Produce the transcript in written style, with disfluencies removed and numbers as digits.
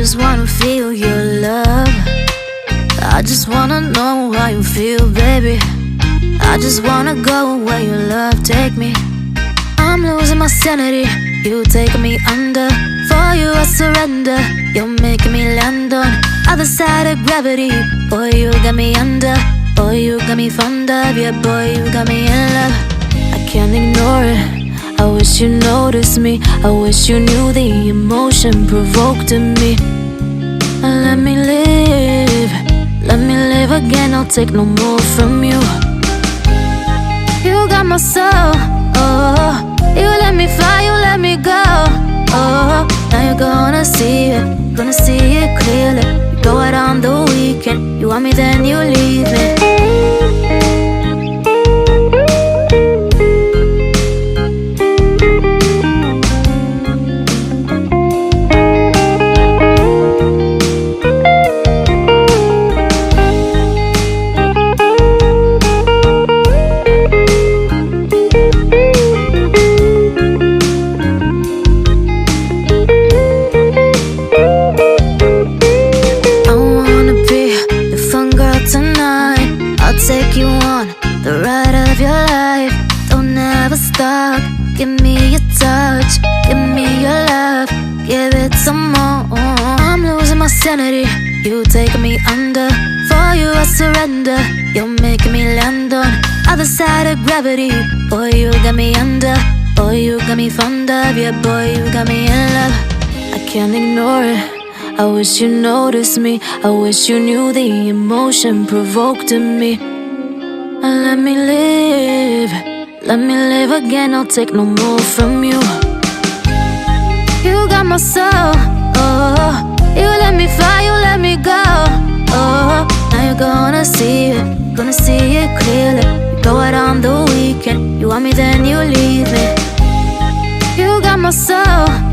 just wanna feel your love. I just wanna know how you feel, baby. I just wanna go where your love take me. I'm losing my sanity, you taking me under. For you I surrender, you're making me land on other side of gravity. Boy, you got me under. Boy, you got me fond of. Yeah, boy, you got me in love. I can't ignore it. I wish you noticed me. I wish you knew the emotion provoked in me. Let me live. Let me live again. I'll take no more from you. You got my soul. Oh, you let me fly. You let me go. Oh, now you're gonna see it. Gonna see it clearly. You go out on the weekend. You want me, then you leave me. I'll take you on the ride of your life. Don't ever stop. Give me your touch, give me your love, give it some more. I'm losing my sanity, you taking me under. For you I surrender, you're making me land on other side of gravity. Boy, you got me under. Boy, you got me fond of. Yeah, boy, you got me in love. I can't ignore it. I wish you noticed me. I wish you knew the emotion provoked in me. Let me live. Let me live again. I'll take no more from you. You got my soul. Oh, you let me fly. You let me go. Oh, now you're gonna see it. Gonna see it clearly. You go out on the weekend. You want me, then you leave me. You got my soul.